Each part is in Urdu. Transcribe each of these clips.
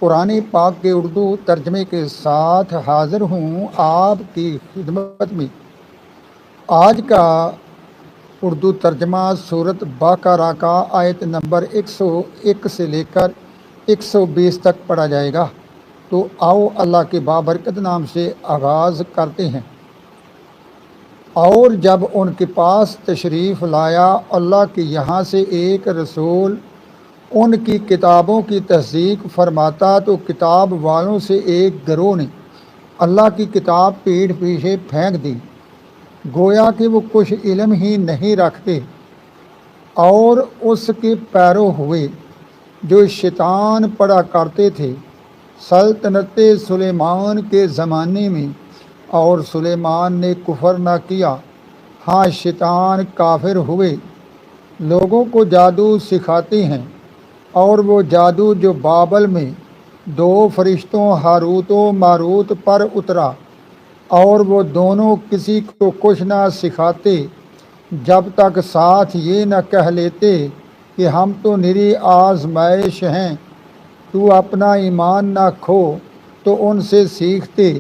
قرآن پاک کے اردو ترجمے کے ساتھ حاضر ہوں آپ کی خدمت میں۔ آج کا اردو ترجمہ سورۃ بقرہ کا آیت نمبر 101 سے لے کر 120 تک پڑھا جائے گا۔ تو آؤ اللہ کے بابرکت نام سے آغاز کرتے ہیں۔ اور جب ان کے پاس تشریف لایا اللہ کے یہاں سے ایک رسول ان کی کتابوں کی تصدیق فرماتا تو کتاب والوں سے ایک گروہ نے اللہ کی کتاب پیٹھ پیچھے پھینک دی، گویا کہ وہ کچھ علم ہی نہیں رکھتے، اور اس کے پیرو ہوئے جو شیطان پڑھا کرتے تھے سلطنت سلیمان کے زمانے میں، اور سلیمان نے کفر نہ کیا، ہاں شیطان کافر ہوئے۔ لوگوں کو جادو سکھاتے ہیں، اور وہ جادو جو بابل میں 2 فرشتوں ہاروت و ماروت پر اترا، اور وہ دونوں کسی کو کچھ نہ سکھاتے جب تک ساتھ یہ نہ کہہ لیتے کہ ہم تو نری آزمائش ہیں، تو اپنا ایمان نہ کھو۔ تو ان سے سیکھتے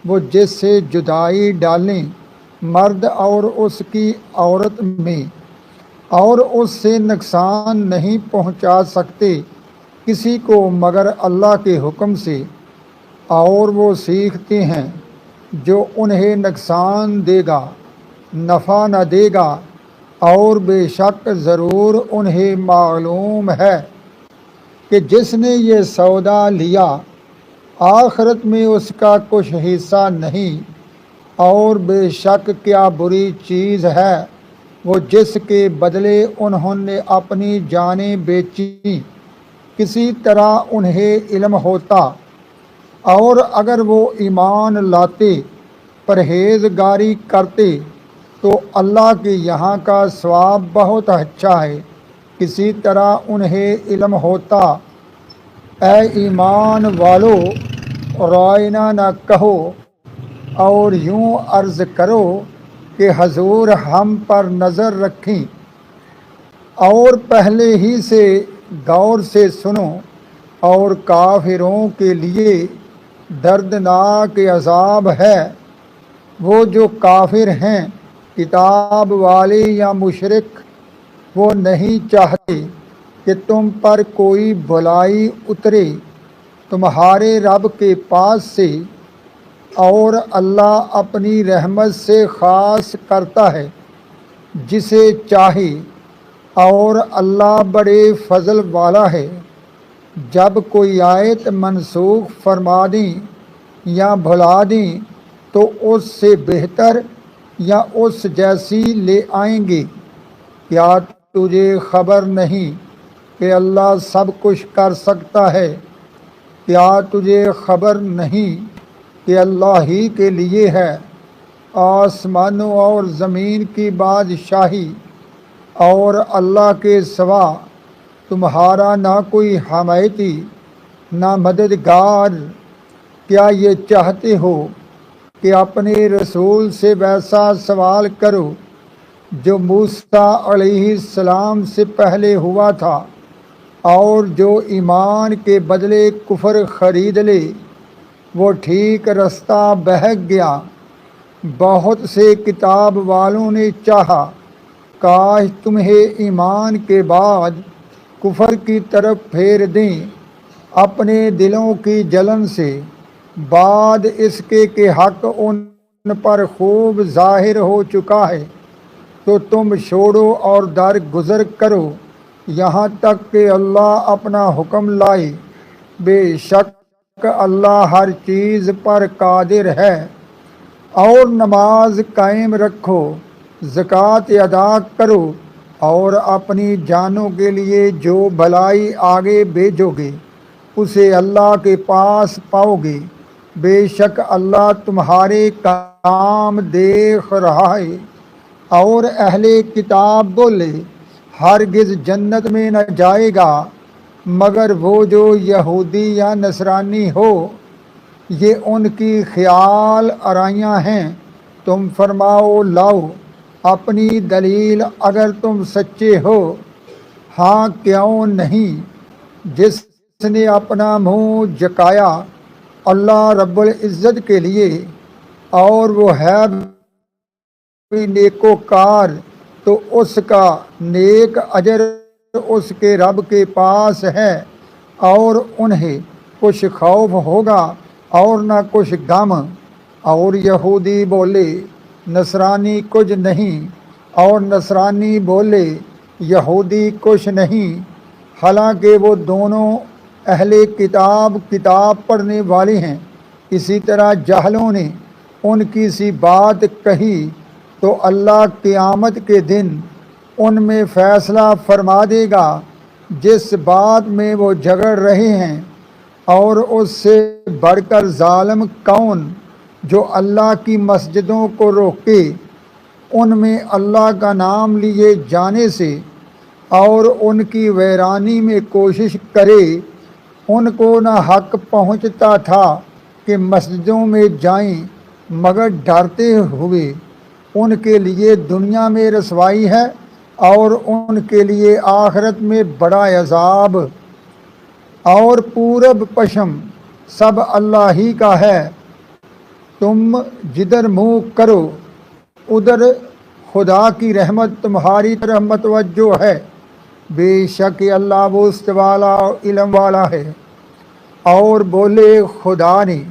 وہ جس سے جدائی ڈالیں مرد اور اس کی عورت میں، اور اس سے نقصان نہیں پہنچا سکتے کسی کو مگر اللہ کے حکم سے، اور وہ سیکھتے ہیں جو انہیں نقصان دے گا نفع نہ دے گا، اور بے شک ضرور انہیں معلوم ہے کہ جس نے یہ سودا لیا آخرت میں اس کا کچھ حصہ نہیں، اور بے شک کیا بری چیز ہے وہ جس کے بدلے انہوں نے اپنی جانیں بیچی۔ کسی طرح انہیں علم ہوتا، اور اگر وہ ایمان لاتے پرہیزگاری کرتے تو اللہ کے یہاں کا ثواب بہت اچھا ہے۔ کسی طرح انہیں علم ہوتا۔ اے ایمان والو، رائنا نہ کہو اور یوں عرض کرو کہ حضور ہم پر نظر رکھیں، اور پہلے ہی سے غور سے سنو، اور کافروں کے لیے دردناک عذاب ہے۔ وہ جو کافر ہیں کتاب والے یا مشرک، وہ نہیں چاہتے کہ تم پر کوئی بھلائی اترے تمہارے رب کے پاس سے، اور اللہ اپنی رحمت سے خاص کرتا ہے جسے چاہے، اور اللہ بڑے فضل والا ہے۔ جب کوئی آیت منسوخ فرما دیں یا بھلا دیں تو اس سے بہتر یا اس جیسی لے آئیں گے۔ کیا تجھے خبر نہیں کہ اللہ سب کچھ کر سکتا ہے؟ کیا تجھے خبر نہیں کہ اللہ ہی کے لیے ہے آسمانوں اور زمین کی بادشاہی، اور اللہ کے سوا تمہارا نہ کوئی حمایتی نہ مددگار؟ کیا یہ چاہتے ہو کہ اپنے رسول سے ویسا سوال کرو جو موسیٰ علیہ السلام سے پہلے ہوا تھا، اور جو ایمان کے بدلے کفر خرید لے وہ ٹھیک رستہ بہک گیا۔ بہت سے کتاب والوں نے چاہا کاش تمہیں ایمان کے بعد کفر کی طرف پھیر دیں اپنے دلوں کی جلن سے، بعد اس کے کہ حق ان پر خوب ظاہر ہو چکا ہے۔ تو تم چھوڑو اور درگزر کرو یہاں تک کہ اللہ اپنا حکم لائے، بے شک اللہ ہر چیز پر قادر ہے۔ اور نماز قائم رکھو، زکوٰۃ ادا کرو، اور اپنی جانوں کے لیے جو بھلائی آگے بھیجو گے اسے اللہ کے پاس پاؤ گے، بے شک اللہ تمہارے کام دیکھ رہا ہے۔ اور اہل کتاب بولے ہرگز جنت میں نہ جائے گا مگر وہ جو یہودی یا نصرانی ہو، یہ ان کی خیال آرائیاں ہیں۔ تم فرماؤ لاؤ اپنی دلیل اگر تم سچے ہو۔ ہاں کیوں نہیں، جس نے اپنا منہ جکایا اللہ رب العزت کے لیے اور وہ ہے بھی نیکوکار، تو اس کا نیک اجر اس کے رب کے پاس ہے، اور انہیں کچھ خوف ہوگا اور نہ کچھ غم۔ اور یہودی بولے نصرانی کچھ نہیں، اور نصرانی بولے یہودی کچھ نہیں، حالانکہ وہ دونوں اہل کتاب پڑھنے والے ہیں۔ اسی طرح جاہلوں نے ان کی سی بات کہی تو اللہ قیامت کے دن ان میں فیصلہ فرما دے گا جس بات میں وہ جھگڑ رہے ہیں، اور اس سے بڑھ کر ظالم کون جو اللہ کی مسجدوں کو روکے ان میں اللہ کا نام لیے جانے سے اور ان کی ویرانی میں کوشش کرے۔ ان کو نہ حق پہنچتا تھا کہ مسجدوں میں جائیں مگر ڈرتے ہوئے، ان کے لیے دنیا میں رسوائی ہے اور ان کے لیے آخرت میں بڑا عذاب۔ اور پورب پشم سب اللہ ہی کا ہے، تم جدھر منہ کرو ادھر خدا کی رحمت تمہاری طرف متوجہ ہے، بے شک اللہ وسط والا اور علم والا ہے۔ اور بولے خدا نے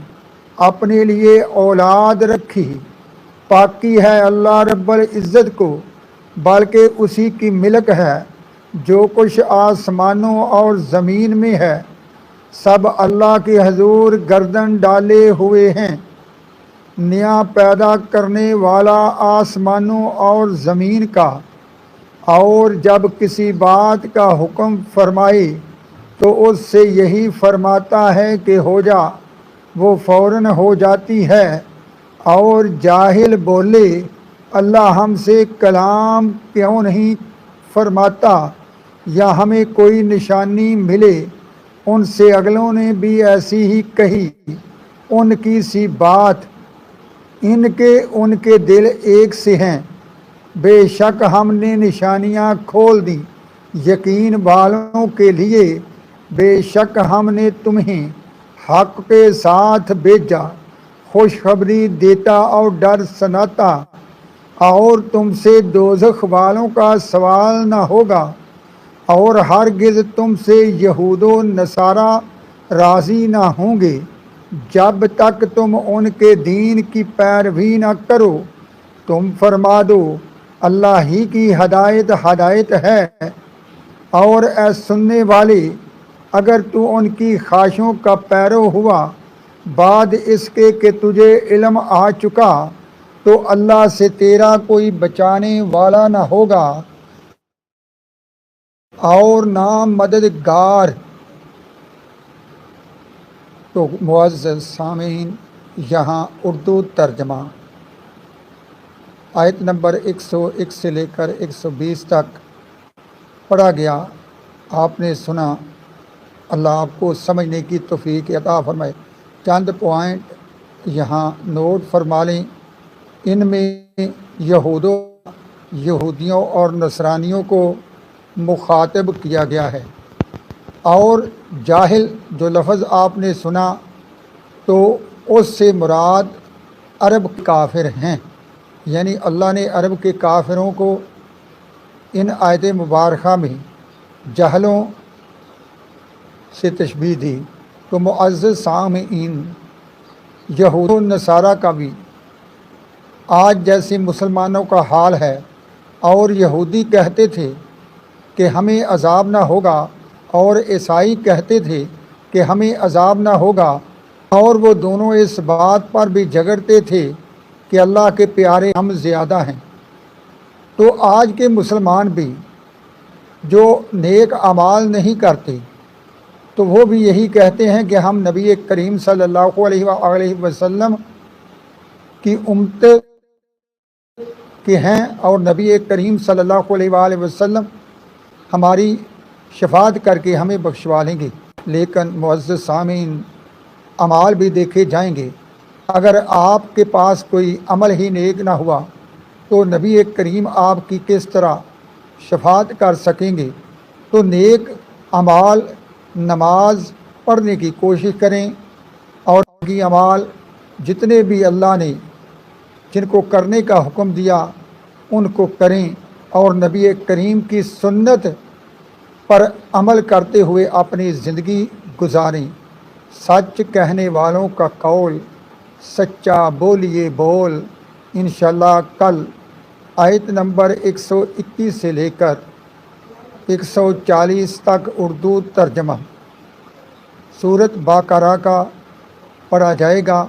اپنے لیے اولاد رکھی، پاکی ہے اللہ رب العزت کو، بلکہ اسی کی ملک ہے جو کچھ آسمانوں اور زمین میں ہے، سب اللہ کے حضور گردن ڈالے ہوئے ہیں۔ نیا پیدا کرنے والا آسمانوں اور زمین کا، اور جب کسی بات کا حکم فرمائے تو اس سے یہی فرماتا ہے کہ ہو جا، وہ فوراً ہو جاتی ہے۔ اور جاہل بولے اللہ ہم سے کلام کیوں نہیں فرماتا یا ہمیں کوئی نشانی ملے۔ ان سے اگلوں نے بھی ایسی ہی کہی، ان کی سی بات، ان کے دل ایک سے ہیں۔ بے شک ہم نے نشانیاں کھول دیں یقین والوں کے لیے، بے شک ہم نے تمہیں حق کے ساتھ بھیجا، خوشخبری دیتا اور ڈر سناتا، اور تم سے دوزخ والوں کا سوال نہ ہوگا، اور ہرگز تم سے یہود و نصارہ راضی نہ ہوں گے جب تک تم ان کے دین کی پیروی نہ کرو۔ تم فرما دو اللہ ہی کی ہدایت ہے، اور اے سننے والے اگر تو ان کی خواہشوں کا پیرو ہوا بعد اس کے کہ تجھے علم آ چکا، تو اللہ سے تیرا کوئی بچانے والا نہ ہوگا اور نہ مددگار۔ تو معزز سامعین، یہاں اردو ترجمہ آیت نمبر 101 سے لے کر 120 تک پڑھا گیا، آپ نے سنا۔ اللہ آپ کو سمجھنے کی توفیق عطا فرمائے۔ چند پوائنٹ یہاں نوٹ فرما لیں۔ ان میں یہودیوں اور نصرانیوں کو مخاطب کیا گیا ہے، اور جاہل جو لفظ آپ نے سنا تو اس سے مراد عرب کافر ہیں، یعنی اللہ نے عرب کے کافروں کو ان آیت مبارکہ میں جاہلوں سے تشبیہ دی۔ تو معزز سامعین، یہود و نصارہ کا بھی آج جیسے مسلمانوں کا حال ہے، اور یہودی کہتے تھے کہ ہمیں عذاب نہ ہوگا، اور عیسائی کہتے تھے کہ ہمیں عذاب نہ ہوگا، اور وہ دونوں اس بات پر بھی جھگڑتے تھے کہ اللہ کے پیارے ہم زیادہ ہیں۔ تو آج کے مسلمان بھی جو نیک اعمال نہیں کرتے تو وہ بھی یہی کہتے ہیں کہ ہم نبی کریم صلی اللہ علیہ وآلہ وسلم کی امت کے ہیں، اور نبی کریم صلی اللہ علیہ وآلہ وسلم ہماری شفاعت کر کے ہمیں بخشوا لیں گے۔ لیکن معزز سامعین، اعمال بھی دیکھے جائیں گے۔ اگر آپ کے پاس کوئی عمل ہی نیک نہ ہوا تو نبی کریم آپ کی کس طرح شفاعت کر سکیں گے؟ تو نیک اعمال، نماز، پڑھنے کی کوشش کریں اور باقی اعمال جتنے بھی اللہ نے جن کو کرنے کا حکم دیا ان کو کریں اور نبی کریم کی سنت پر عمل کرتے ہوئے اپنی زندگی گزاریں۔ سچ کہنے والوں کا قول سچا بولیے بول۔ انشاءاللہ کل آیت نمبر 121 سے لے کر 140 تک اردو ترجمہ سورۃ بقرہ کا پڑھا جائے گا۔